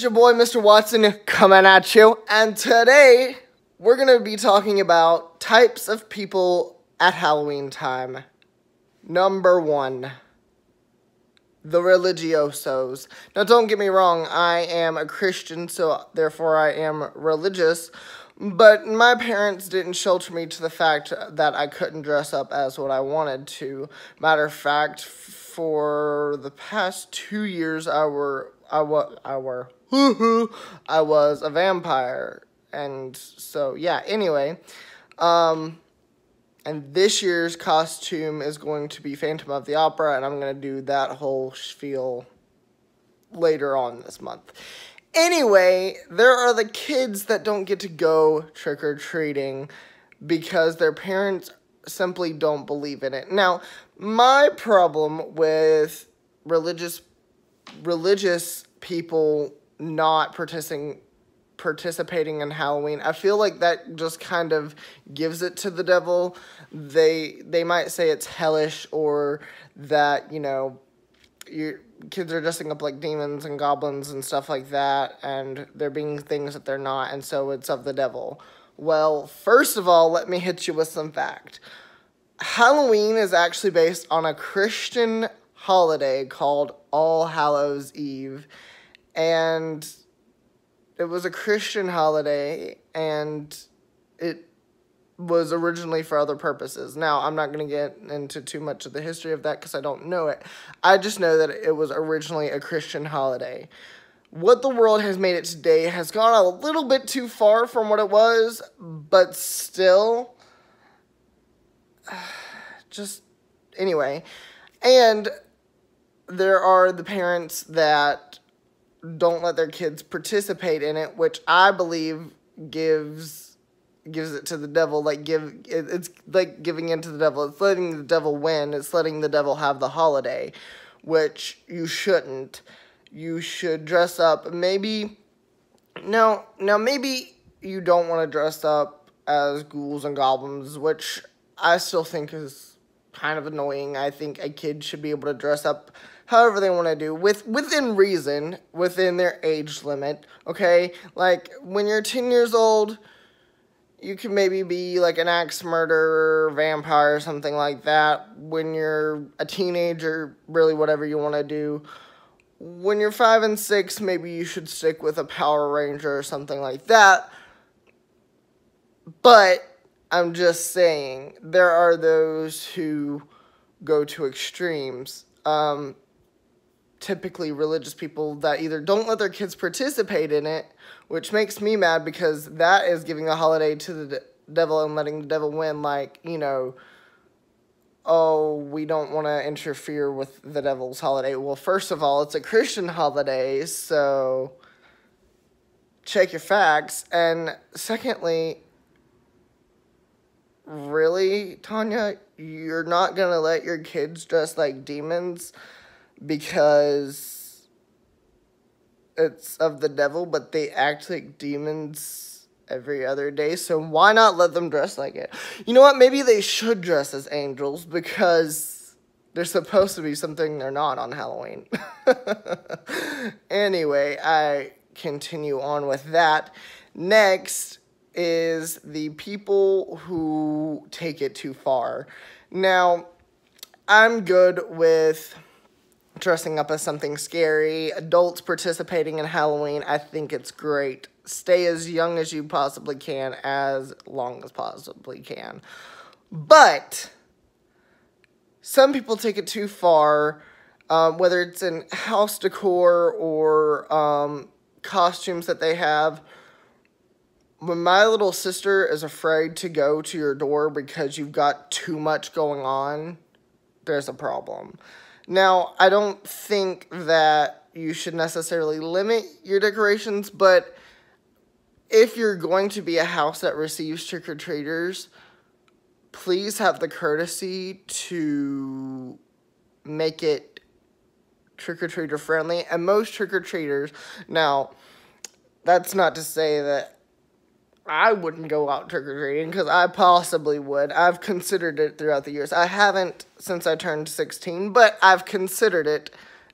it's your boy, Mr. Watson, coming at you. And today, we're going to be talking about types of people at Halloween time. Number 1, the religiosos. Now, don't get me wrong, I am a Christian, so therefore I am religious. But my parents didn't shelter me to the fact that I couldn't dress up as what I wanted to. Matter of fact, for the past 2 years, I was a vampire. And so, yeah, anyway. And this year's costume is going to be Phantom of the Opera, and I'm going to do that whole spiel later on this month. Anyway, there are the kids that don't get to go trick-or-treating because their parents simply don't believe in it. Now, my problem with religious people not participating in Halloween, I feel like that just kind of gives it to the devil. They might say it's hellish, or that, you know, your kids are dressing up like demons and goblins and stuff like that, and they're being things that they're not, and so it's of the devil. Well, first of all, let me hit you with some fact. Halloween is actually based on a Christian holiday called All Hallows Eve, and it was a Christian holiday, and it was originally for other purposes. Now, I'm not going to get into too much of the history of that because I don't know it. I just know that it was originally a Christian holiday. What the world has made it today has gone a little bit too far from what it was, but still, just, anyway. And there are the parents that don't let their kids participate in it, which I believe gives it to the devil. It's like giving in to the devil. It's letting the devil win. It's letting the devil have the holiday, which you shouldn't. You should dress up. Maybe you don't want to dress up as ghouls and goblins, which I still think is kind of annoying. I think a kid should be able to dress up however they want to do, within reason, within their age limit, okay? Like, when you're 10 years old, you can maybe be like an axe murderer, vampire, something like that. When you're a teenager, really whatever you want to do. When you're 5 and 6, maybe you should stick with a Power Ranger or something like that. But I'm just saying, there are those who go to extremes. Typically religious people that either don't let their kids participate in it, which makes me mad because that is giving a holiday to the devil and letting the devil win. Like, you know, oh, we don't want to interfere with the devil's holiday. Well, first of all, it's a Christian holiday, so check your facts. And secondly, really, Tanya, you're not going to let your kids dress like demons because it's of the devil, but they act like demons every other day, so why not let them dress like it? You know what, maybe they should dress as angels, because they're supposed to be something they're not on Halloween. Anyway, I continue on with that. Next is the people who take it too far. Now, I'm good with dressing up as something scary. Adults participating in Halloween, I think it's great. Stay as young as you possibly can, as long as possibly can. But some people take it too far, whether it's in house decor or costumes that they have. When my little sister is afraid to go to your door because you've got too much going on, there's a problem. Now, I don't think that you should necessarily limit your decorations, but if you're going to be a house that receives trick-or-treaters, please have the courtesy to make it trick-or-treater friendly. And most trick-or-treaters, now, that's not to say that I wouldn't go out trick-or-treating, because I possibly would. I've considered it throughout the years. I haven't since I turned 16, but I've considered it,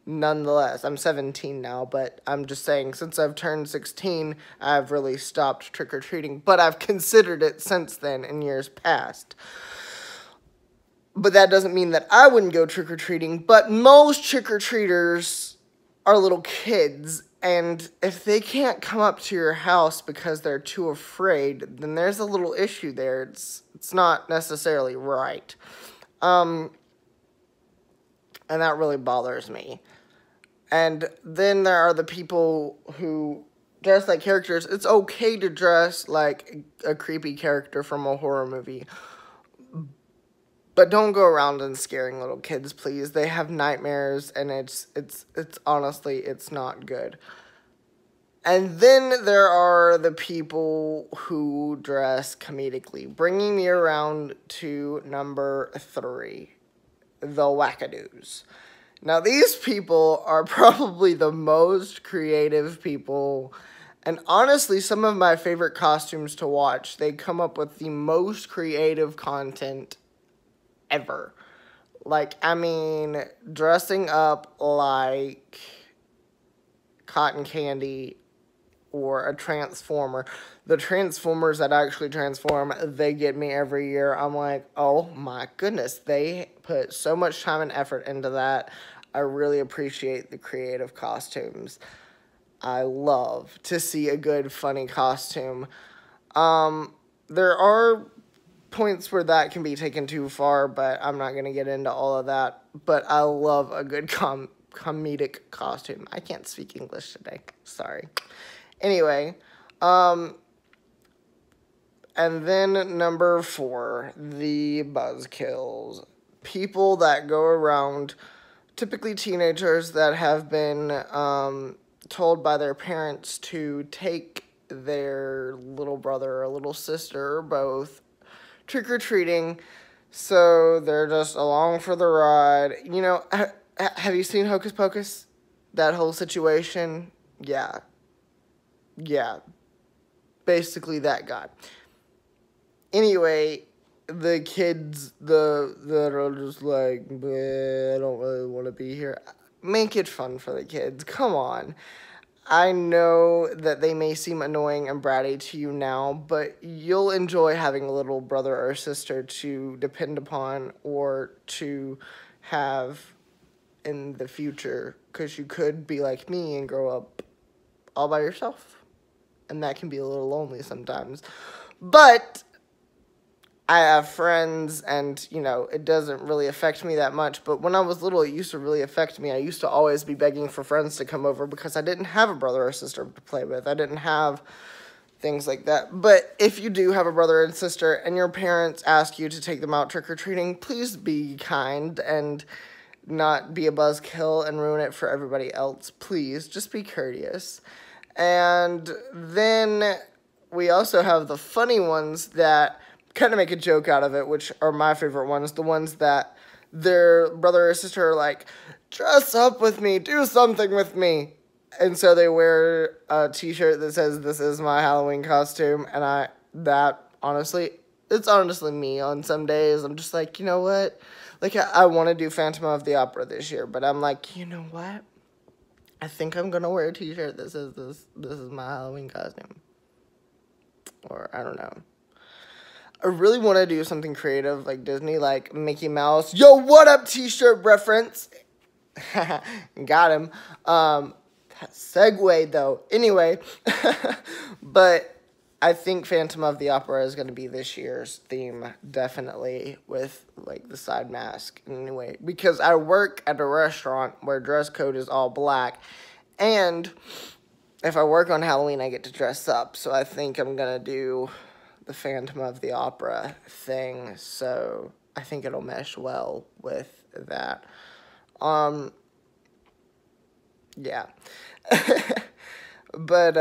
nonetheless. I'm 17 now, but I'm just saying, since I've turned 16, I've really stopped trick-or-treating, but I've considered it since then in years past. But that doesn't mean that I wouldn't go trick-or-treating, but most trick-or-treaters are little kids, and if they can't come up to your house because they're too afraid, then there's a little issue there. It's not necessarily right. And that really bothers me. And then there are the people who dress like characters. It's okay to dress like a creepy character from a horror movie, but don't go around and scaring little kids, please. They have nightmares, and it's honestly, it's not good. And then there are the people who dress comedically, bringing me around to number 3, the wackadoos. Now, these people are probably the most creative people, and honestly, some of my favorite costumes to watch. They come up with the most creative content ever. Like, I mean, dressing up like cotton candy or a transformer. The Transformers that actually transform, they get me every year. I'm like, oh my goodness, they put so much time and effort into that. I really appreciate the creative costumes. I love to see a good, funny costume. There are points where that can be taken too far, but I'm not going to get into all of that. But I love a good comedic costume. I can't speak English today. Sorry. Anyway, and then number 4, the buzzkills. People that go around, typically teenagers that have been told by their parents to take their little brother or little sister or both trick-or-treating, so they're just along for the ride. You know, have you seen Hocus Pocus? That whole situation? Yeah. Basically that guy. Anyway, the kids that are just like, I don't really want to be here. Make it fun for the kids. Come on. I know that they may seem annoying and bratty to you now, but you'll enjoy having a little brother or sister to depend upon or to have in the future, because you could be like me and grow up all by yourself, and that can be a little lonely sometimes. But I have friends, and, you know, it doesn't really affect me that much. But when I was little, it used to really affect me. I used to always be begging for friends to come over because I didn't have a brother or sister to play with. I didn't have things like that. But if you do have a brother and sister and your parents ask you to take them out trick-or-treating, please be kind and not be a buzzkill and ruin it for everybody else. Please, just be courteous. And then we also have the funny ones that kind of make a joke out of it, which are my favorite ones. The ones that their brother or sister are like, dress up with me, do something with me. And so they wear a t-shirt that says, this is my Halloween costume. And it's honestly me on some days. I'm just like, you know what? Like, I want to do Phantom of the Opera this year, but I'm like, you know what? I think I'm going to wear a t-shirt that says this is my Halloween costume. Or, I don't know. I really want to do something creative like Disney, like Mickey Mouse. Yo, what up, t-shirt reference? Got him. That segue, though. Anyway, but I think Phantom of the Opera is going to be this year's theme, definitely, with, like, the side mask. Anyway, because I work at a restaurant where dress code is all black, and if I work on Halloween, I get to dress up, so I think I'm going to do the Phantom of the Opera thing, so I think it'll mesh well with that. Yeah. But,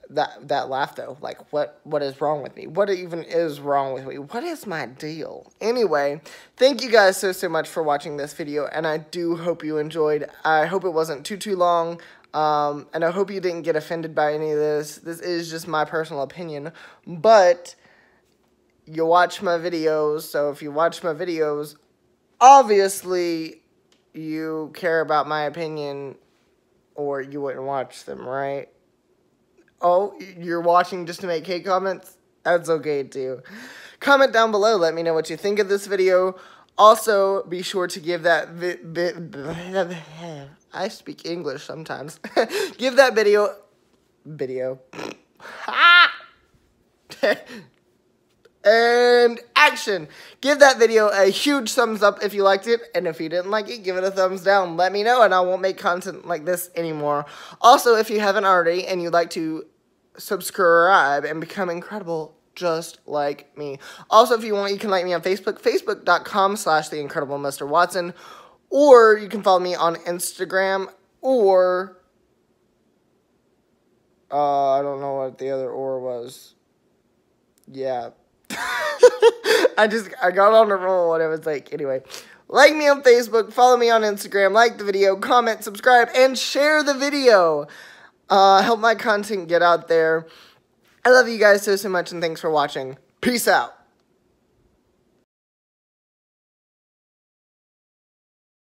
that laugh, though, like, what is wrong with me? What even is wrong with me? What is my deal? Anyway, thank you guys so much for watching this video, and I do hope you enjoyed. I hope it wasn't too long, and I hope you didn't get offended by any of this. This is just my personal opinion, but you watch my videos, so if you watch my videos, obviously you care about my opinion or you wouldn't watch them, right? Oh, you're watching just to make hate comments? That's okay too. Comment down below. Let me know what you think of this video. Also, be sure to give that I speak English sometimes. Give that video and action. Give that video a huge thumbs up if you liked it, and if you didn't like it, give it a thumbs down. Let me know, and I won't make content like this anymore. Also, if you haven't already and you'd like to subscribe and become incredible just like me. Also, if you want, you can like me on Facebook, facebook.com/theincredible Mr. Watson, or you can follow me on Instagram, or I don't know what the other or was. Yeah. I got on a roll and it was like, anyway. Like me on Facebook, follow me on Instagram, like the video, comment, subscribe, and share the video. Help my content get out there. I love you guys so much, and thanks for watching. Peace out.